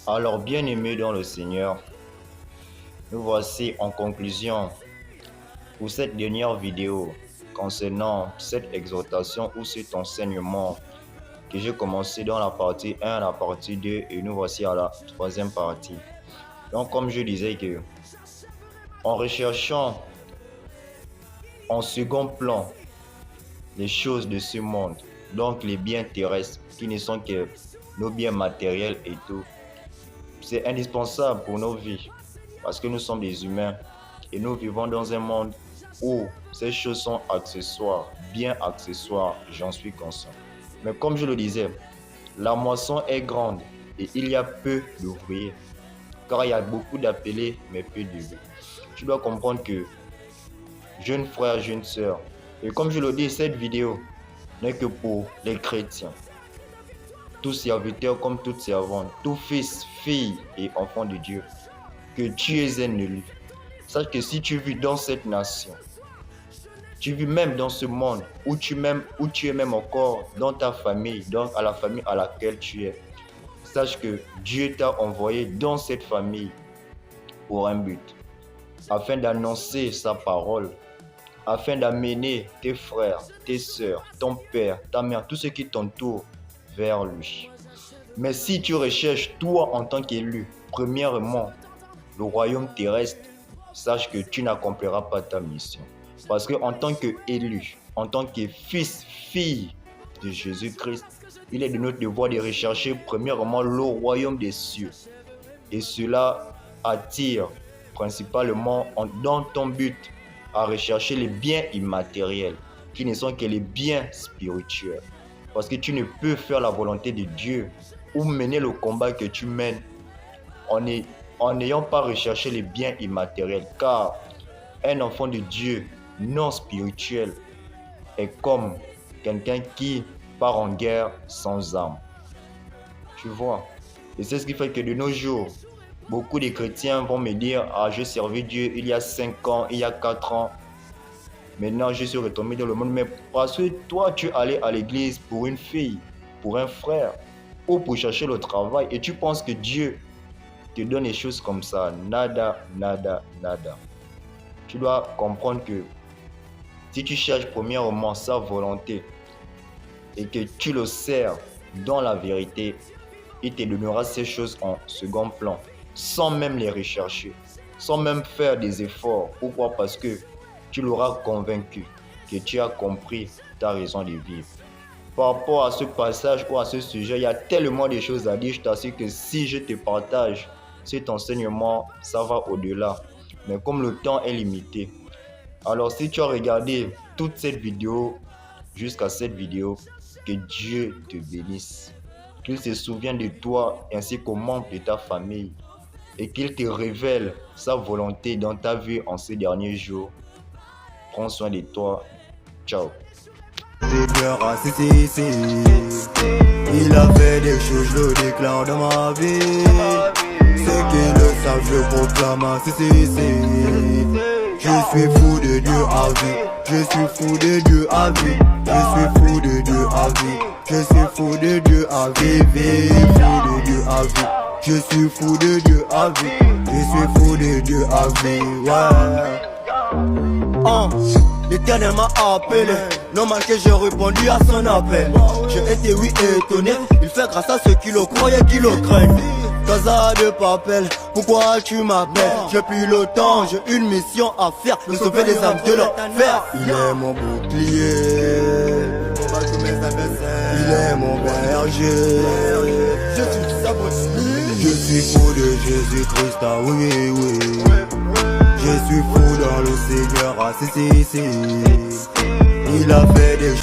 Alors, bien-aimés dans le Seigneur, nous voici en conclusion pour cette dernière vidéo concernant cette exhortation ou cet enseignement que j'ai commencé dans la partie 1, la partie 2 et nous voici à la troisième partie. Donc, comme je disais que en recherchant en second plan les choses de ce monde, donc les biens terrestres qui ne sont que nos biens matériels et tout, c'est indispensable pour nos vies parce que nous sommes des humains et nous vivons dans un monde où ces choses sont accessoires, bien accessoires, j'en suis conscient. Mais comme je le disais, la moisson est grande et il y a peu d'ouvriers, car il y a beaucoup d'appelés mais peu d'ouvriers. Tu dois comprendre que, jeune frère, jeune sœur, et comme je le dis, cette vidéo n'est que pour les chrétiens, tout serviteur comme toute servante, tout fils, fille et enfant de Dieu, que tu es un élu. Sache que si tu vis dans cette nation, tu vis même dans ce monde, où tu es même encore dans ta famille, donc à la famille à laquelle tu es, sache que Dieu t'a envoyé dans cette famille pour un but, afin d'annoncer sa parole, afin d'amener tes frères, tes sœurs, ton père, ta mère, tout ce qui t'entoure vers lui. Mais si tu recherches toi en tant qu'élu, premièrement, le royaume terrestre, sache que tu n'accompliras pas ta mission. Parce qu'en tant qu'élu, en tant que fils, fille de Jésus-Christ, il est de notre devoir de rechercher premièrement le royaume des cieux. Et cela attire principalement dans ton but à rechercher les biens immatériels, qui ne sont que les biens spirituels. Parce que tu ne peux faire la volonté de Dieu ou mener le combat que tu mènes en n'ayant pas recherché les biens immatériels. Car un enfant de Dieu non spirituel est comme quelqu'un qui part en guerre sans armes. Tu vois? Et c'est ce qui fait que de nos jours, beaucoup de chrétiens vont me dire « Ah, j'ai servi Dieu il y a 5 ans, il y a 4 ans. Maintenant, je suis retombé dans le monde. » Mais parce que toi, tu allais à l'église pour une fille, pour un frère, ou pour chercher le travail, et tu penses que Dieu te donne des choses comme ça. Nada, nada, nada. Tu dois comprendre que si tu cherches premièrement sa volonté et que tu le sers dans la vérité, il te donnera ces choses en second plan, sans même les rechercher, sans même faire des efforts. Pourquoi? Parce que tu l'auras convaincu que tu as compris ta raison de vivre. Par rapport à ce passage ou à ce sujet, il y a tellement de choses à dire. Je t'assure que si je te partage cet enseignement, ça va au-delà. Mais comme le temps est limité, alors si tu as regardé toute cette vidéo jusqu'à cette vidéo, que Dieu te bénisse, qu'il se souvienne de toi ainsi qu'aux membres de ta famille et qu'il te révèle sa volonté dans ta vie en ces derniers jours. Prends soin de toi. Ciao. Il a fait des choses, je le déclare dans ma vie. Ceux qui le savent, je proclame. Je suis fou de Dieu à vie. Je suis fou de Dieu à vie. Je suis fou de Dieu à vie. Je suis fou de Dieu à vie. Fou de Dieu à vie. Je suis fou de Dieu à vie. Je suis fou de Dieu à vie. Ouais. L'Éternel m'a appelé, normal que j'ai répondu à son appel. J'ai été oui étonné, il fait grâce à ceux qui le croyaient, qui le craignent. Casa de papel, pourquoi tu m'appelles? J'ai plus le temps, j'ai une mission à faire, de sauver les âmes de l'enfer. Il est mon bouclier, il est mon berger. Je suis fou de Jésus-Christ, ah oui, oui. Je suis fou dans le Seigneur, ah si. Il a fait des